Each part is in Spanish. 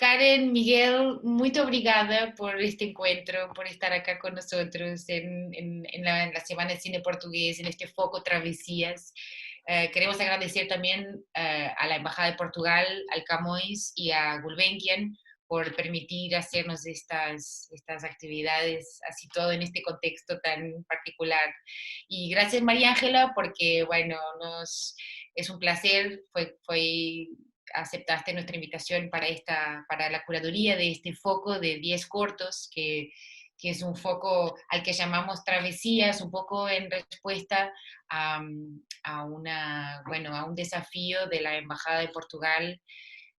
Karen, Miguel, muy obrigada por este encuentro, por estar acá con nosotros en la Semana de Cine Portugués, en este foco Travesías. Queremos agradecer también a la Embajada de Portugal, al Camões y a Gulbenkian por permitir hacernos estas actividades, así todo en este contexto tan particular. Y gracias María Ángela, porque bueno, es un placer, fue aceptaste nuestra invitación para la curaduría de este foco de 10 cortos, que es un foco al que llamamos Travesías, un poco en respuesta a un desafío de la Embajada de Portugal,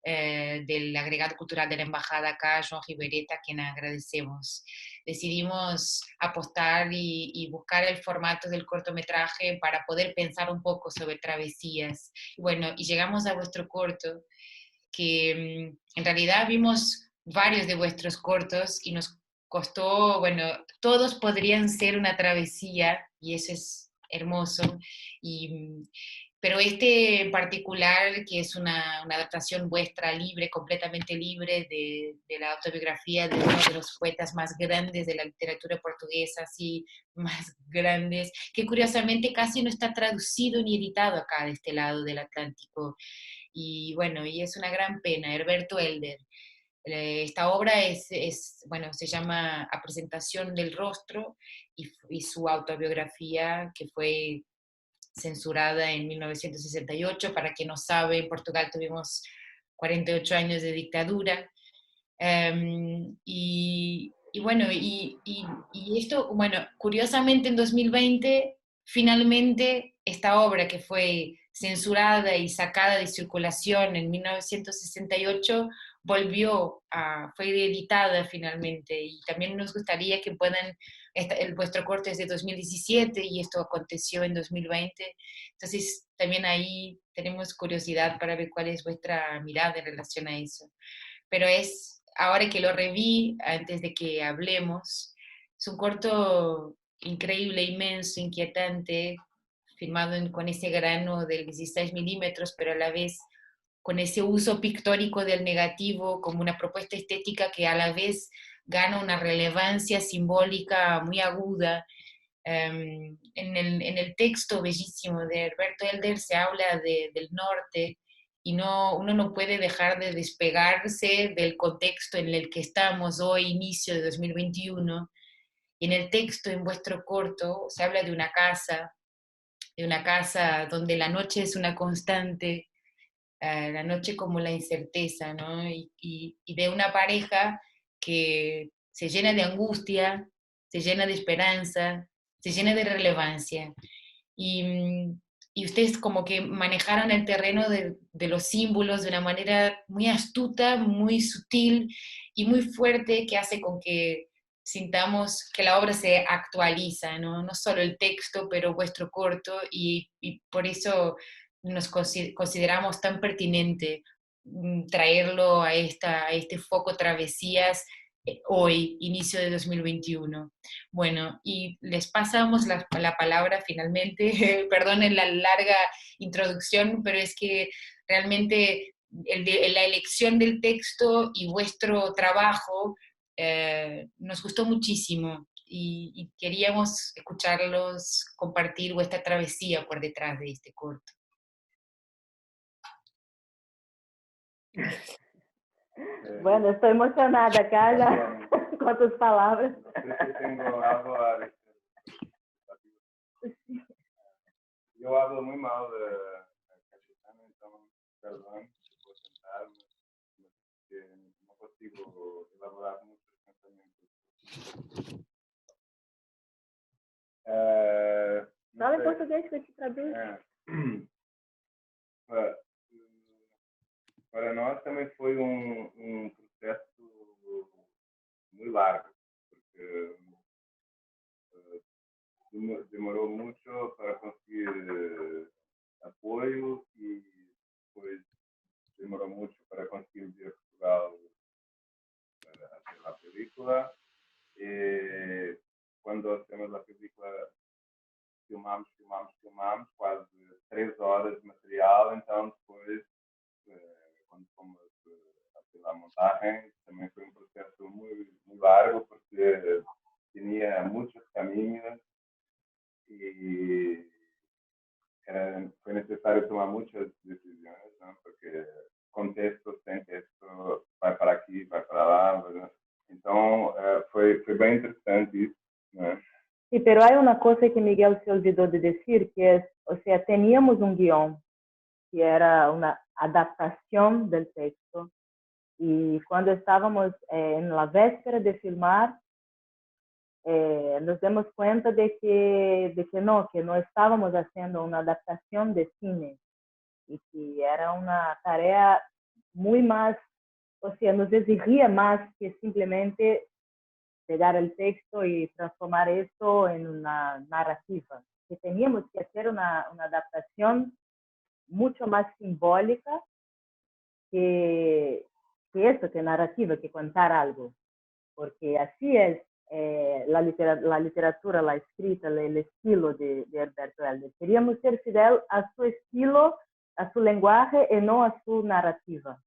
del agregado cultural de la embajada acá, João Ribereta, a quien agradecemos. Decidimos apostar y buscar el formato del cortometraje para poder pensar un poco sobre travesías. Bueno, y llegamos a vuestro corto, que en realidad vimos varios de vuestros cortos y nos costó, bueno, todos podrían ser una travesía y eso es hermoso. Y, pero este en particular, que es una adaptación vuestra libre, completamente libre de la autobiografía de uno de los poetas más grandes de la literatura portuguesa, así más grandes, que curiosamente casi no está traducido ni editado acá de este lado del Atlántico. Y bueno, y es una gran pena, Herberto Helder. Esta obra bueno, se llama A presentación del rostro y su autobiografía que fue censurada en 1968. Para quien no sabe, en Portugal tuvimos 48 años de dictadura. Y bueno, y esto, bueno, curiosamente en 2020, finalmente esta obra que fue censurada y sacada de circulación en 1968 fue editada finalmente. Y también nos gustaría que puedan, vuestro corte es de 2017 y esto aconteció en 2020, entonces también ahí tenemos curiosidad para ver cuál es vuestra mirada en relación a eso. Pero ahora que lo reví, antes de que hablemos, es un corto increíble, inmenso, inquietante, filmado con ese grano del 16 milímetros, pero a la vez con ese uso pictórico del negativo como una propuesta estética que a la vez gana una relevancia simbólica muy aguda. En el texto bellísimo de Herberto Helder se habla del norte y uno no puede dejar de despegarse del contexto en el que estamos hoy, inicio de 2021. Y en el texto, en vuestro corto, se habla de una casa donde la noche es una constante, la noche como la incerteza, ¿no? Y de una pareja que se llena de angustia, se llena de esperanza, se llena de relevancia. Y, y ustedes como que manejaron el terreno de los símbolos de una manera muy astuta, muy sutil y muy fuerte, que hace con que sintamos que la obra se actualiza, ¿no? No solo el texto, pero vuestro corto, y por eso nos consideramos tan pertinente traerlo a este foco Travesías hoy, inicio de 2021. Bueno, y les pasamos la palabra finalmente. Perdonen la larga introducción, pero es que realmente la elección del texto y vuestro trabajo nos gustó muchísimo y queríamos escucharlos compartir vuestra travesía por detrás de este corto. Bueno, estoy emocionada acá ya con tus palabras. Tengo algo a decir. Yo hablo muy mal de castellano, entonces, perdón, voy a tentar, mas no consigo elaborar muchos pensamientos. Fala em português que eu te traduzo. Para nós também foi processo muito largo, porque demorou muito para conseguir apoio e depois demorou muito para conseguir vir a Portugal para hacer a película. E quando hacemos a película filmamos quase 3 horas de material, então depois quando fomos a la montaje también fue un proceso muy largo porque tenía muchos caminos y fue necesario tomar muchas decisiones, ¿no? Porque contexto, texto, vai para aquí, vai para lá, ¿verdad? Entonces fue bien interesante eso, ¿no? Sí, pero hay una cosa que Miguel se olvidó de decir, que es, o sea, teníamos un guión que era una adaptación del texto, y cuando estábamos en la véspera de filmar, nos dimos cuenta de que no estábamos haciendo una adaptación de cine, y que era una tarea muy más, o sea, nos exigía más que simplemente pegar el texto y transformar esto en una narrativa, que teníamos que hacer una adaptación mucho más simbólica que eso, que narrativa, que contar algo, porque así es la literatura, la escrita, el estilo de Alberto Helder. Queríamos ser fidel a su estilo, a su lenguaje y no a su narrativa.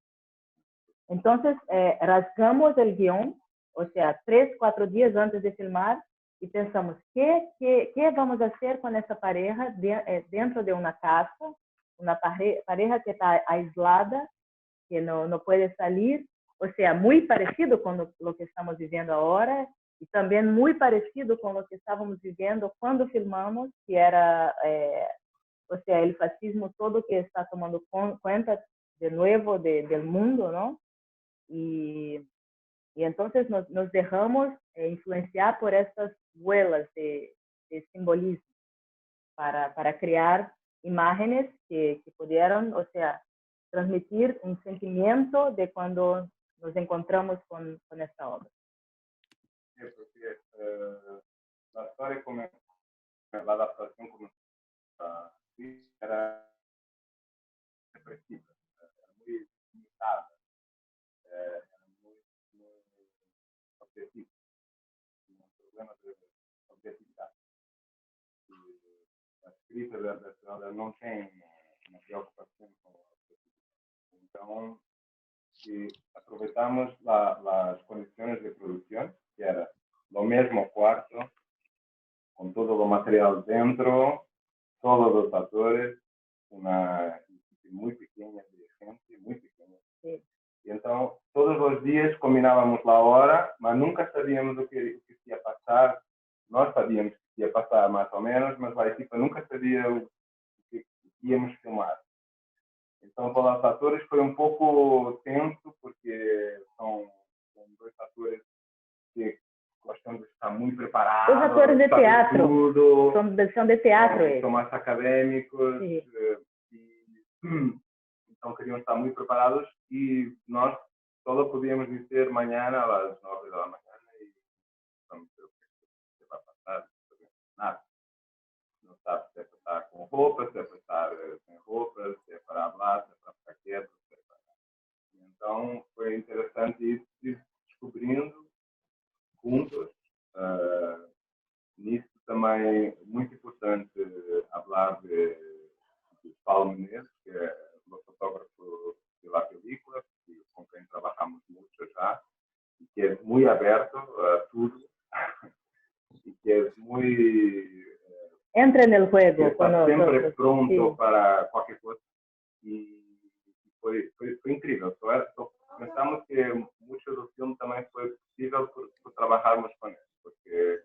Entonces, rasgamos el guión, o sea, 3, 4 días antes de filmar, y pensamos, ¿qué vamos a hacer con esa pareja dentro de una casa? Una pareja que está aislada, que no puede salir, o sea, muy parecido con lo que estamos viviendo ahora, y también muy parecido con lo que estábamos viviendo cuando filmamos, que era, o sea, el fascismo todo que está tomando cuenta de nuevo del mundo, ¿no? Y entonces nos dejamos influenciar por estas vuelas de simbolismo para crear imágenes que pudieran, o sea, transmitir un sentimiento de cuando nos encontramos con esta obra. Sí, porque la historia comenzó, la adaptación comenzó así, era depresiva, era muy limitada, era muy objetiva, un problema de objetividad. Y la escrita no tiene una preocupación con la objetividad. Entonces, y aprovechamos las condiciones de producción, que era lo mismo cuarto, con todo lo material dentro, todos los actores, una equipe muy pequeña de gente, muy pequeña. Sí. Y entonces, todos los días combinábamos la hora, pero nunca sabíamos lo que iba a pasar. Nós sabíamos que ia passar mais ou menos, mas a equipa nunca sabia o que íamos filmar. Então, para os atores foi um pouco tenso, porque são dois atores que gostam de estar muito preparados. Os atores de teatro. Tudo, são de teatro. São mais acadêmicos. Sí. Então, queriam estar muito preparados e nós só podíamos dizer amanhã às 9 da manhã e vamos ver o que vai passar. Nada. Não sabe se é para estar com roupa, se é para estar sem roupa, se é para falar, se é para ficar quieto, se é para... Então, foi interessante ir descobrindo juntos. Nisso também muito importante falar de Paulo Menezes, que é o fotógrafo de La Película, com quem trabalhamos muito já, e que é muito aberto a tudo, e que é muito... Entra no jogo. Está sempre pronto para qualquer coisa. E foi incrível. Pensamos que muito do filme também foi possível por trabalharmos com ele, porque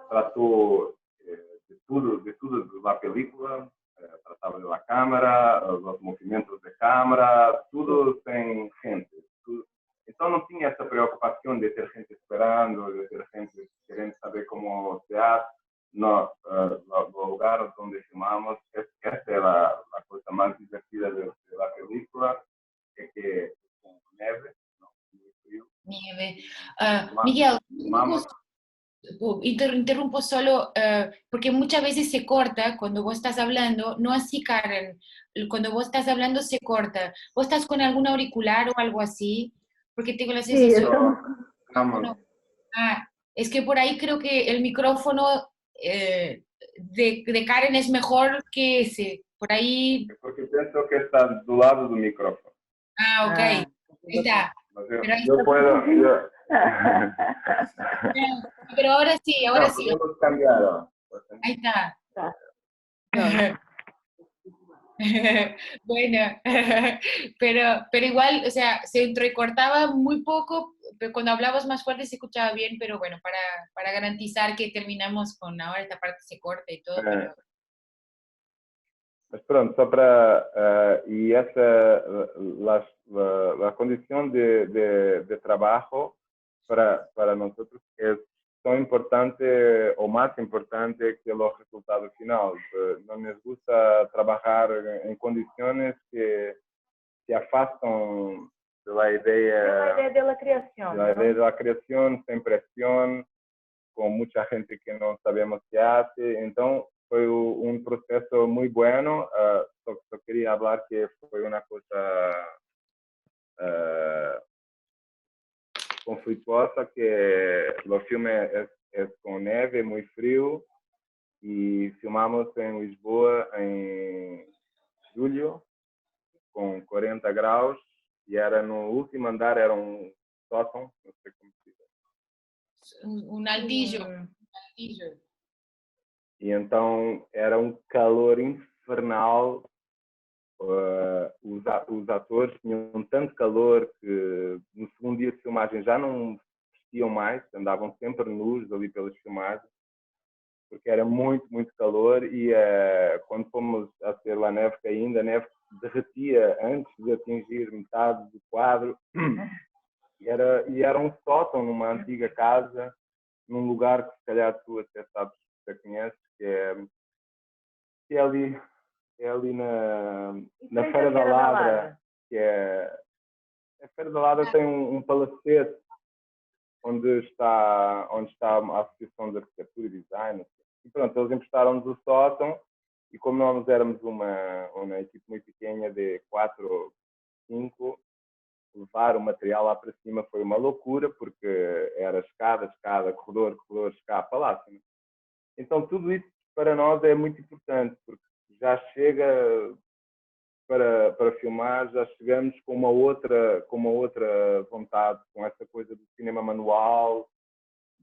tratou de tudo da película, tratava da câmera, dos movimentos da câmera, tudo sem gente. Então não tinha essa preocupação de ter gente esperando, de ter gente querendo saber como se hace. No lugar donde filmamos, esta era la cosa más divertida de la película, que con nieve, ¿no? Muy frío. Nieve. Miguel, interrumpo solo porque muchas veces se corta cuando vos estás hablando, no así Karen, cuando vos estás hablando se corta. ¿Vos estás con algún auricular o algo así? Porque tengo la sensación... No. Es que por ahí creo que el micrófono de Karen es mejor que ese, por ahí... Porque pienso que está do lado del micrófono. Ok, ahí está. Pero, ahí yo puedo... pero ahora sí, ahora No, sí. podemos cambiar. Ahí está. Pronto. Bueno, pero igual, o sea, se entrecortaba muy poco, pero cuando hablabas más fuerte se escuchaba bien, pero bueno, para garantizar que terminamos con ahora esta parte se corta y todo, pero... Mas pronto, só para... y essa, la condición de trabajo para nosotros es tan importante o más importante que los resultados finales. No nos gusta trabajar en condiciones que se afastan de la idea de la creación. de la idea de la creación, sin presión, con mucha gente que no sabemos qué hace. Entonces, fue un proceso muy bueno. Só quería hablar que fue una cosa conflituosa, que los filmes es con neve, muy frío, y filmamos en Lisboa en julio, con 40 graus, y era no último andar, era un sótão, no sé cómo se dice. Un aldillo, un aldillo. E então era um calor infernal. Os atores tinham tanto calor que no segundo dia de filmagem já não vestiam mais, andavam sempre nus ali pelas filmagens, porque era muito, muito calor. E quando fomos a ser La Neve caindo, a neve derretia antes de atingir metade do quadro. E era um sótão numa antiga casa, num lugar que se calhar tu até sabes, já conheces, que é ali na Feira da Ladra, que a Feira da Ladra tem um palacete onde está a Associação de Arquitetura e Design. E pronto, eles emprestaram-nos o sótão, e como nós éramos uma equipe muito pequena de 4 ou 5, levar o material lá para cima foi uma loucura, porque era escada, corredor, escada, palácio. Né? Então tudo isso para nós é muito importante, porque já chega para filmar, já chegamos com uma outra vontade, com essa coisa do cinema manual,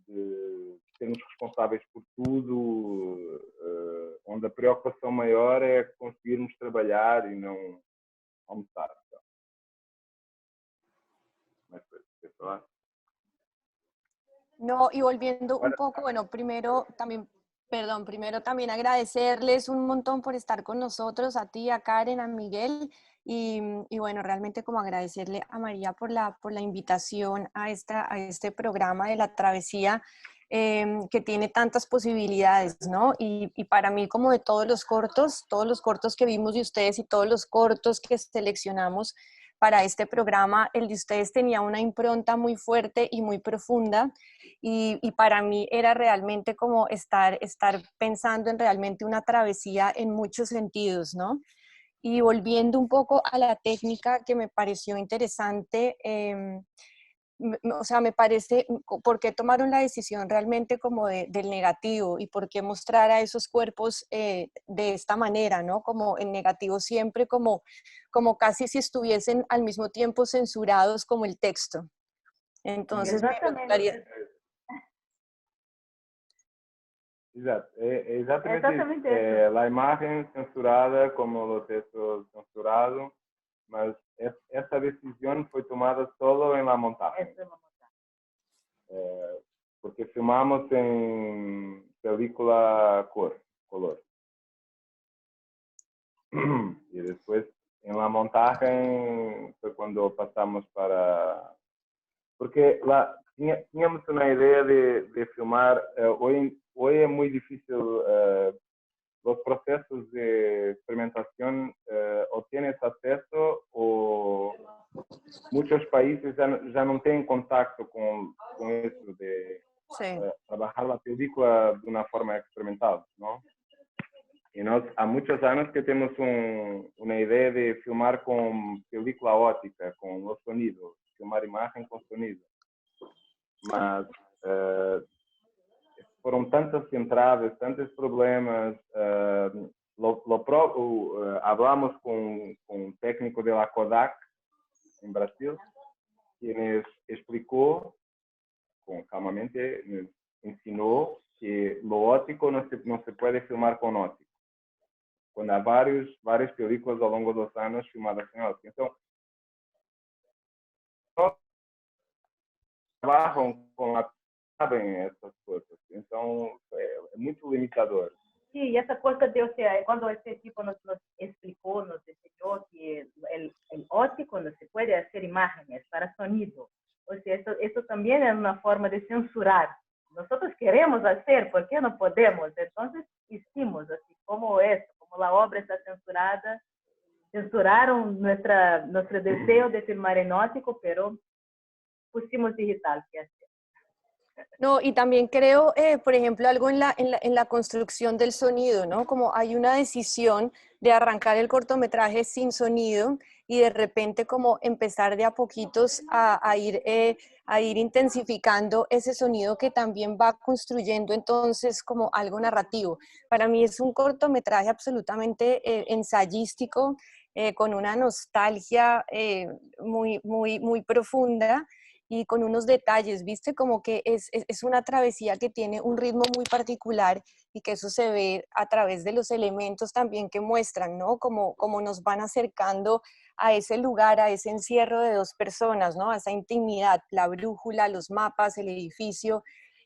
de sermos responsáveis por tudo, onde a preocupação maior é conseguirmos trabalhar e não almoçar. No, y volviendo un poco, bueno, primero también agradecerles un montón por estar con nosotros, a ti, a Karen, a Miguel, y bueno, realmente como agradecerle a María por la invitación a este programa de la travesía, que tiene tantas posibilidades, ¿no? Y para mí, como de todos los cortos que vimos de ustedes y todos los cortos que seleccionamos para este programa, el de ustedes tenía una impronta muy fuerte y muy profunda, y para mí era realmente como estar pensando en realmente una travesía en muchos sentidos, ¿no? Y volviendo un poco a la técnica que me pareció interesante, o sea, me parece, ¿por qué tomaron la decisión realmente como del negativo y por qué mostrar a esos cuerpos de esta manera, ¿no? Como en negativo siempre, como casi si estuviesen al mismo tiempo censurados como el texto. Entonces, me gustaría... Exato, é exatamente isso. A imagem censurada como o texto censurado, mas essa decisão foi tomada só em la montagem. Porque filmamos em película color. E depois, em la montagem, foi quando passamos para... Porque lá tínhamos uma ideia de filmar... Hoy es muy difícil, los procesos de experimentación o tienes acceso o muchos países ya no tienen contacto con eso de trabajar la película de una forma experimental, ¿no? Y há muchos años que tenemos una idea de filmar con película óptica, con los sonidos, filmar imagen con sonido. Mas foram tantas entradas, tantos problemas. Hablamos com um técnico da Kodak em Brasil quienes explicó con calmamente, nos ensinó que lo óptico no se puede filmar con óptico. Quando há várias películas ao longo dos anos filmadas em óptico. Então, trabalham com a sabem essas coisas. Então, é muito limitador. Sí, y esa cosa de, o sea, cuando este tipo nos explicó, nos enseñó que el óptico no se puede hacer imágenes para sonido. O sea, esto también es una forma de censurar. Nosotros queremos hacer, ¿por qué no podemos? Entonces hicimos, así como eso, como la obra está censurada, censuraron nuestro deseo de filmar en óptico, pero pusimos digital, ¿qué hacer? No, y también creo, por ejemplo, algo en la construcción del sonido, ¿no? Como hay una decisión de arrancar el cortometraje sin sonido y de repente como empezar de a poquitos a ir intensificando ese sonido que también va construyendo entonces como algo narrativo. Para mí es un cortometraje absolutamente ensayístico, con una nostalgia muy profunda y con unos detalles, ¿viste? Como que es una travesía que tiene un ritmo muy particular y que eso se ve a través de los elementos también que muestran, ¿no? Como nos van acercando a ese lugar, a ese encierro de dos personas, ¿no? A esa intimidad, la brújula, los mapas, el edificio.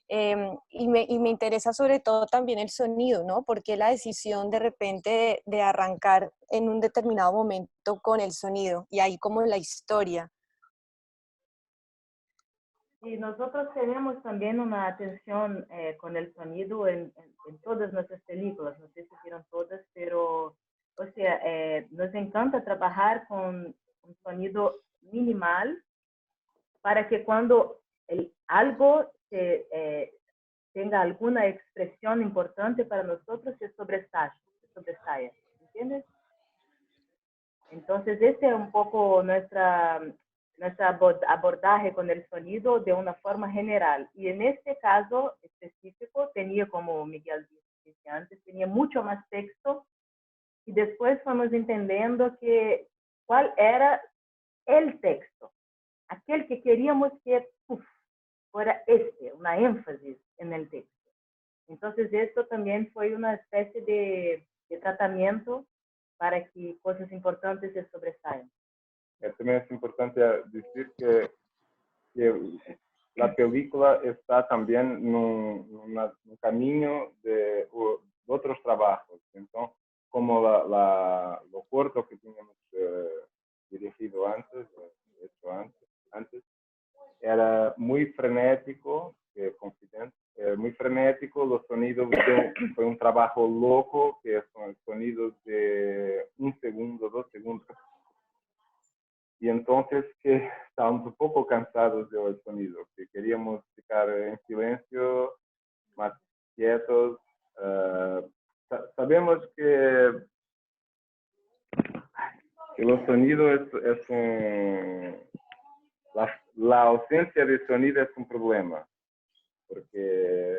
Y me interesa sobre todo también el sonido, ¿no? Porque la decisión de repente de arrancar en un determinado momento con el sonido y ahí como la historia. Y nosotros tenemos también una atención con el sonido en todas nuestras películas, no sé si vieron todas, pero, o sea, nos encanta trabajar con un sonido minimal para que cuando algo tenga alguna expresión importante para nosotros se sobresalga, ¿entiendes? Entonces, este es un poco nuestra abordaje con el sonido de una forma general. Y en este caso específico tenía, como Miguel decía antes, tenía mucho más texto y después fuimos entendiendo cuál era el texto, aquel que queríamos que fuera una énfasis en el texto. Entonces esto también fue una especie de tratamiento para que cosas importantes se sobresalgan. También es importante decir que la película está también en un camino de otros trabajos. Entonces, como lo corto que teníamos dirigido hecho antes, era muy frenético, confidente, muy frenético, los sonidos, fue un trabajo loco, que son sonidos de 1 segundo, 2 segundos. Y entonces que estábamos un poco cansados del sonido, que queríamos ficar en silencio, más quietos. Sabemos que los sonidos la ausencia de sonido es un problema, porque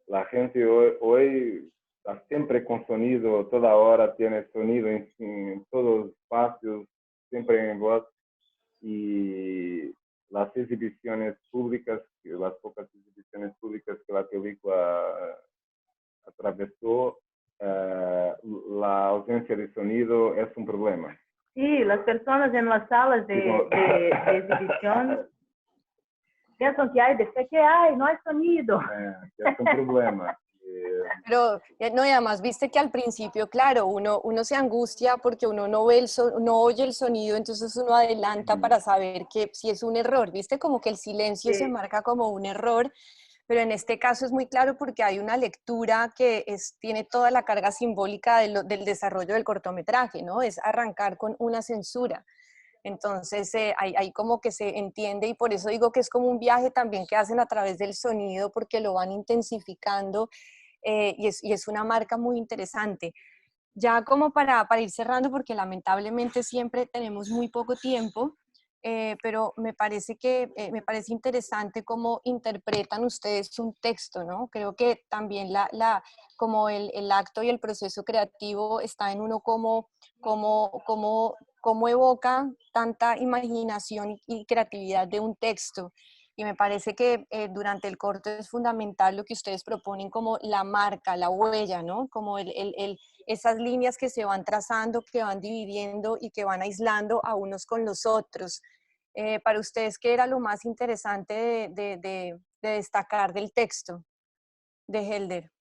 la gente hoy está siempre con sonido, toda hora tiene sonido en todos los espacios, siempre en voz, y las exhibiciones públicas, las pocas exhibiciones públicas que la película atravesó, la ausencia de sonido es un problema. Sí, las personas en las salas de exhibición piensan que no hay sonido. Es un problema. Pero, no, y además, viste que al principio, claro, uno se angustia porque uno no oye el sonido, entonces uno adelanta para saber que si es un error, viste como que el silencio se marca como un error, pero en este caso es muy claro porque hay una lectura que tiene toda la carga simbólica del desarrollo del cortometraje, ¿no? Es arrancar con una censura. Entonces, ahí como que se entiende y por eso digo que es como un viaje también que hacen a través del sonido porque lo van intensificando y es una marca muy interesante. Ya como para ir cerrando, porque lamentablemente siempre tenemos muy poco tiempo, pero me parece interesante cómo interpretan ustedes un texto, ¿no? Creo que también como el acto y el proceso creativo está en uno como cómo evoca tanta imaginación y creatividad de un texto. Y me parece que durante el corto es fundamental lo que ustedes proponen como la marca, la huella, ¿no? Como esas líneas que se van trazando, que van dividiendo y que van aislando a unos con los otros. Para ustedes, ¿qué era lo más interesante de destacar del texto de Helder?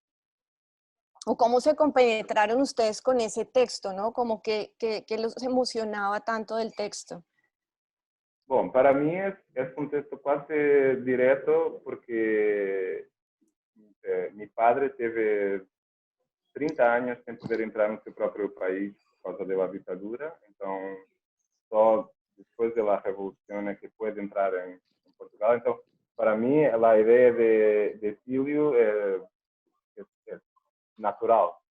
¿O cómo se compenetraron ustedes con ese texto, ¿no? Como que los emocionaba tanto del texto. Bom, para mim é um texto quase direto, porque meu padre teve 30 anos sem poder entrar no seu próprio país por causa da ditadura, então só depois da revolução é que pode entrar em Portugal. Então, para mim, a ideia de Sílio é natural.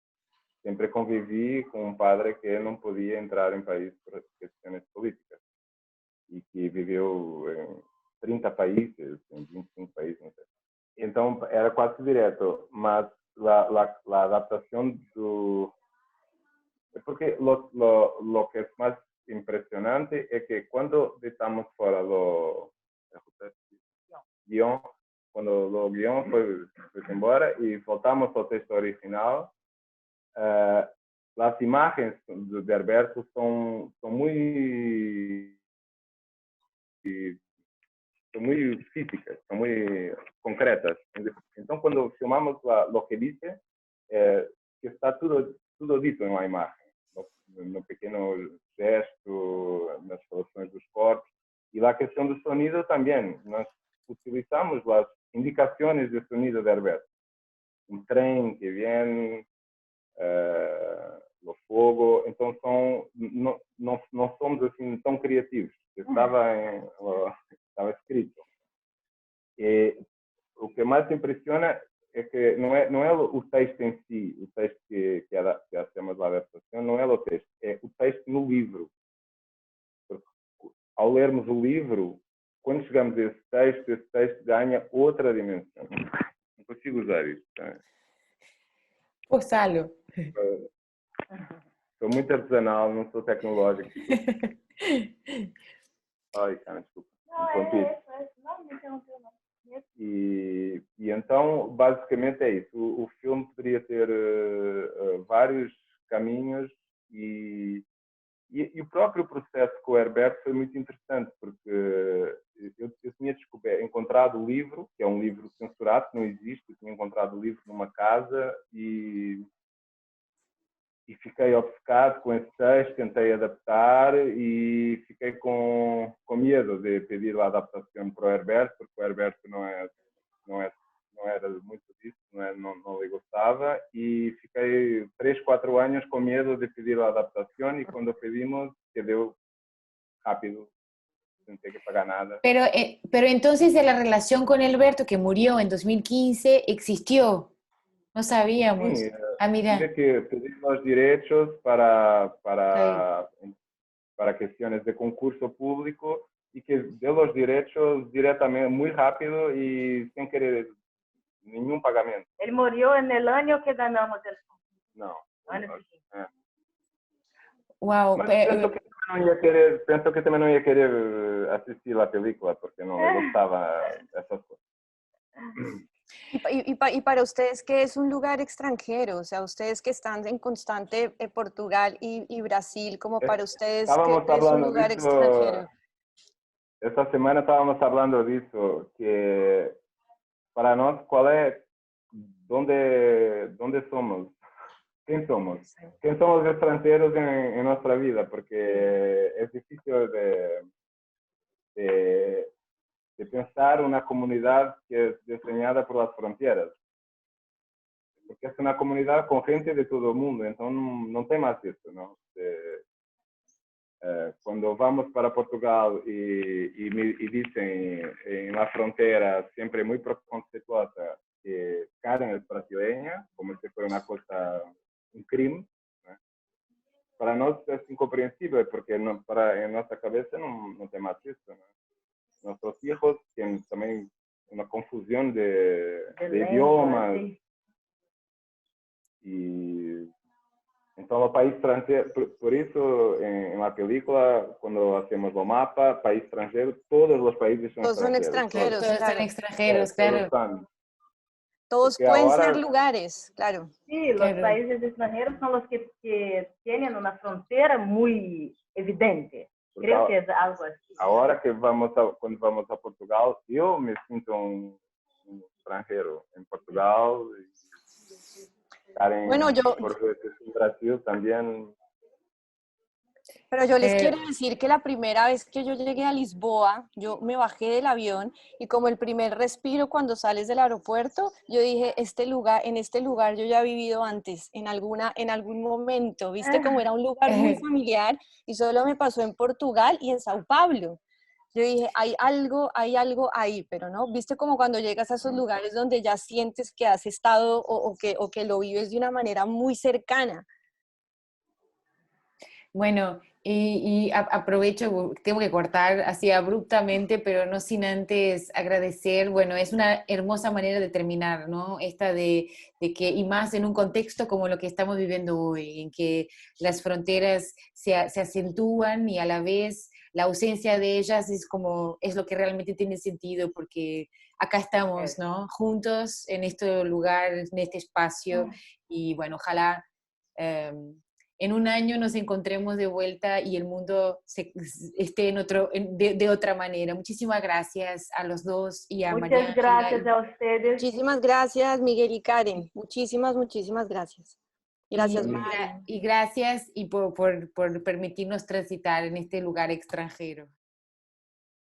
Sempre convivi com um padre que não podia entrar em país por questões políticas e que viveu em 30 países, em 25 países, não sei. Então, era quase direto, mas a adaptação do... Porque lo que é mais impressionante é que quando estamos fora do guião, quando o guião foi embora e voltamos ao texto original, as imagens de Herberto são muito físicas, são muito concretas. Então, quando filmamos o que diz, está tudo dito em uma imagem, no pequeno gesto, nas relações dos corpos. E a questão do sonido também. Nós utilizamos as indicações de sonido de Herberto. Um trem que vem, o fogo. Então, não somos assim tão criativos. Estava escrito. E o que mais impressiona é que não é o texto em si, o texto que hacemos a adaptação, não é o texto, é o texto no livro. Porque, ao lermos o livro, quando chegamos a esse texto ganha outra dimensão. Não consigo usar isto. Pô, Salo. Sou muito artesanal, não sou tecnológico. Ai, cara, desculpa. E então, basicamente é isso. O filme poderia ter vários caminhos e o próprio processo com o Herberto foi muito interessante, porque eu tinha encontrado o livro, que é um livro censurado, que não existe. Eu tinha encontrado o livro numa casa e fiquei obcecado com esse texto, tentei adaptar e fiquei com medo de pedir a adaptação para o Herberto, porque o Herberto não era muito disso, não lhe gostava, e fiquei 3, 4 anos com medo de pedir a adaptação, e quando pedimos, quedó rápido, sin tener que pagar nada. Pero entonces la relación con Alberto, que murió en 2015, existió. No sabíamos. Sí, mira. Tiene que pedir los derechos para cuestiones de concurso público y que dé los derechos directamente, muy rápido y sin querer ningún pagamento. Él murió en el año que ganamos el concurso. No. Wow. Penso que también no iba a querer asistir a la película porque no le gustaba esas cosas. Y para ustedes, ¿qué es un lugar extranjero? O sea, ustedes que están en constante Portugal y Brasil, como para ustedes, ¿qué es un lugar extranjero? Esta semana estábamos hablando de eso, que para nosotros, ¿cuál es? ¿Dónde somos? ¿Quién somos? ¿Quién somos los extranjeros en nuestra vida? Porque es difícil de pensar una comunidad que es diseñada por las fronteras. Porque es una comunidad con gente de todo el mundo, entonces no tem más eso, ¿no? Cuando vamos para Portugal y dicen en la frontera, siempre muy preconceituosa, que Karen es brasileña, como si fuera una cosa, un crimen, ¿no? Para nosotros es incomprehensible, porque en nuestra cabeza no tem más eso, ¿no? Nuestros hijos tienen también una confusión de idiomas. Sí. Y Então, o país estrangeiro, por isso, em la película, quando hacemos o mapa, país estrangeiro, todos os países são Todos son estrangeiros. extranjeros, Todos son claro. extranjeros, Todos claro. están. Todos Porque pueden ser agora, lugares, claro. Sí, los Claro. países extranjeros son los que tienen una frontera muy evidente. Creo que es algo así. agora que quando vamos a Portugal, eu me sinto um estrangeiro em Portugal. Karen, Bueno, por veces en Brasil también. pero yo les Eh, quiero decir que la primera vez que yo llegué a Lisboa, yo me bajé del avión y como el primer respiro cuando sales del aeropuerto, yo dije, en este lugar yo ya he vivido antes, en algún momento, ¿viste? Como era un lugar muy familiar y solo me pasó en Portugal y en Sao Paulo. Yo dije, hay algo ahí, pero no, ¿viste? Como cuando llegas a esos lugares donde ya sientes que has estado o que lo vives de una manera muy cercana. Bueno, aprovecho, tengo que cortar así abruptamente, pero no sin antes agradecer, bueno, es una hermosa manera de terminar, ¿no? Esta de que, y más en un contexto como lo que estamos viviendo hoy, en que las fronteras se acentúan y a la vez la ausencia de ellas es lo que realmente tiene sentido, porque acá estamos, ¿no? Juntos en este lugar, en este espacio, y bueno, ojalá... en un año nos encontremos de vuelta y el mundo esté de otra manera. Muchísimas gracias a los dos y a María Muchas Ángela. gracias a ustedes. Muchísimas gracias, Miguel y Karen. Muchísimas gracias. Gracias, Mari. Y gracias por permitirnos transitar en este lugar extranjero.